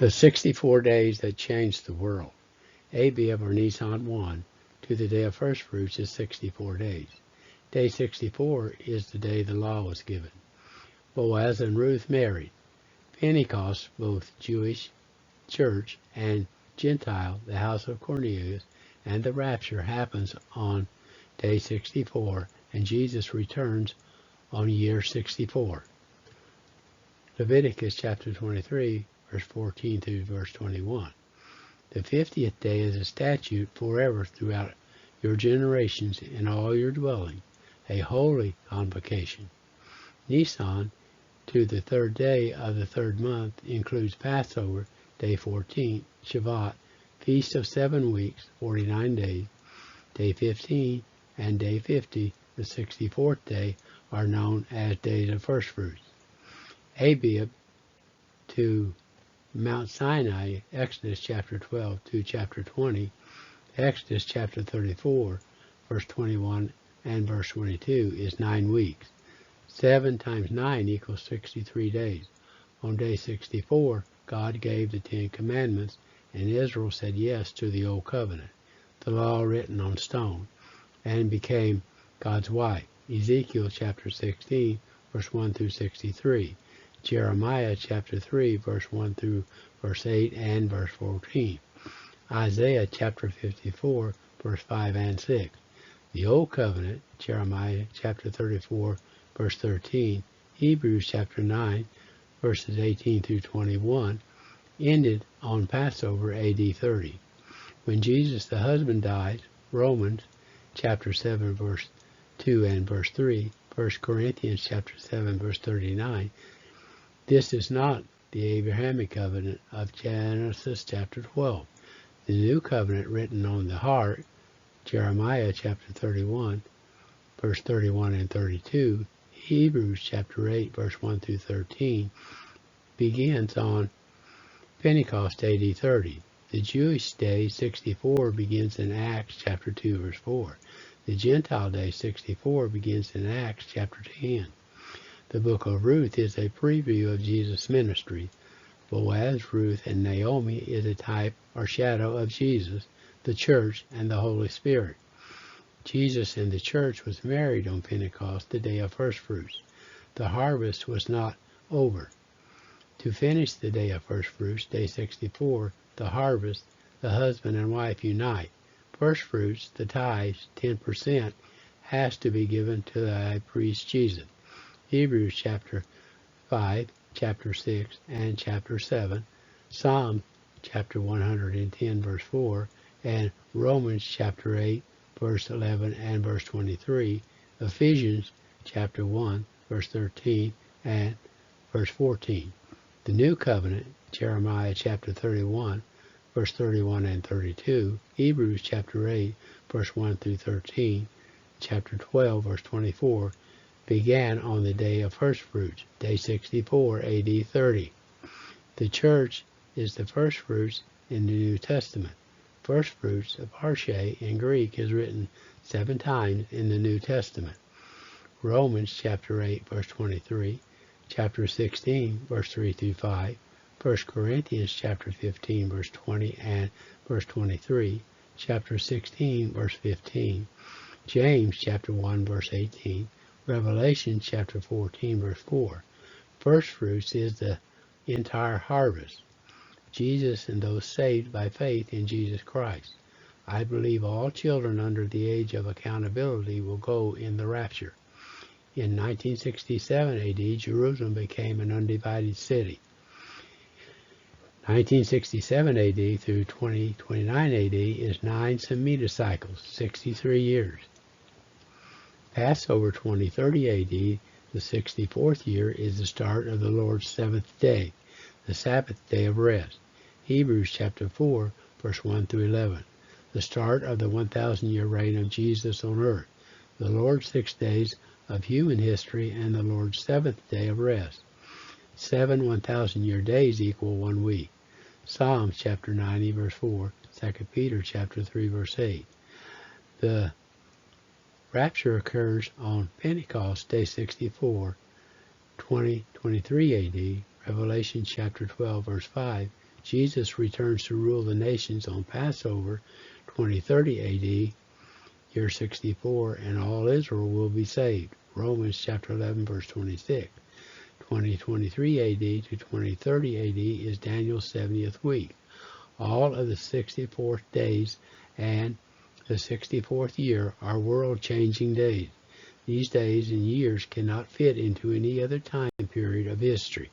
The 64 days that changed the world. Abib or Nisan 1 to the day of first fruits is 64 days. Day 64 is the day the law was given. Boaz and Ruth married. Pentecost, both Jewish church and Gentile, the house of Cornelius, and the rapture happens on day 64, and Jesus returns on year 64. Leviticus chapter 23, verse 14 through verse 21. The 50th day is a statute forever throughout your generations in all your dwelling, a holy convocation. Nisan, to the third day of the third month, includes Passover, day 14, Shabbat, Feast of 7 weeks, 49 days, day 15, and day 50, the 64th day, are known as days of first fruits. Abib to Mount Sinai, Exodus chapter 12 to chapter 20, Exodus chapter 34, verse 21 and verse 22 is 9 weeks. 7 times 9 equals 63 days. On day 64, God gave the 10 commandments, and Israel said yes to the old covenant, the law written on stone, and became God's wife. Ezekiel chapter 16, verse 1 through 63. Jeremiah chapter 3, verse 1 through verse 8 and verse 14. Isaiah chapter 54, verse 5 and 6. The Old Covenant, Jeremiah chapter 34, verse 13. Hebrews chapter 9, verses 18 through 21, ended on Passover AD 30. When Jesus the husband died, Romans chapter 7, verse 2 and verse 3, 1 Corinthians chapter 7, verse 39, this is not the Abrahamic covenant of Genesis chapter 12. The new covenant written on the heart, Jeremiah chapter 31, verse 31 and 32, Hebrews chapter 8, verse 1 through 13, begins on Pentecost AD 30. The Jewish day 64 begins in Acts chapter 2, verse 4. The Gentile day 64 begins in Acts chapter 10. The book of Ruth is a preview of Jesus' ministry. Boaz, Ruth, and Naomi is a type or shadow of Jesus, the church, and the Holy Spirit. Jesus and the church was married on Pentecost, the day of first fruits. The harvest was not over. To finish the day of first fruits, day 64, the harvest, the husband and wife unite. First fruits, the tithes, 10%, has to be given to the high priest Jesus. Hebrews chapter 5, chapter 6, and chapter 7, Psalm chapter 110, verse 4, and Romans chapter 8, verse 11 and verse 23, Ephesians chapter 1, verse 13, and verse 14. The New Covenant, Jeremiah chapter 31, verse 31 and 32, Hebrews chapter 8, verse 1 through 13, chapter 12, verse 24, began on the day of first fruits, day 64, AD 30. The church is the first fruits in the New Testament. First fruits of Arche in Greek is written 7 times in the New Testament. Romans chapter 8, verse 23, chapter 16, verse 3 through 5, 1 Corinthians chapter 15, verse 20 and verse 23, chapter 16, verse 15, James chapter 1, verse 18, Revelation chapter 14, verse 4. First fruits is the entire harvest. Jesus and those saved by faith in Jesus Christ. I believe all children under the age of accountability will go in the rapture. In 1967 AD, Jerusalem became an undivided city. 1967 AD through 2029 AD is 9 Shemitah cycles, 63 years. Passover 2030 AD, the 64th year, is the start of the Lord's 7th day, the Sabbath day of rest. Hebrews chapter 4, verse 1 through 11. The start of the 1,000-year reign of Jesus on earth, the Lord's 6 days of human history, and the Lord's 7th day of rest. 7 1,000-year days equal 1 week. Psalms chapter 90, verse 4, 2 Peter chapter 3, verse 8. The rapture occurs on Pentecost, day 64, 2023 AD, Revelation chapter 12, verse 5, Jesus returns to rule the nations on Passover, 2030 AD, year 64, and all Israel will be saved. Romans chapter 11, verse 26. 2023 AD to 2030 AD is Daniel's 70th week. All of the 64th days and the 64th year are world-changing days. These days and years cannot fit into any other time period of history.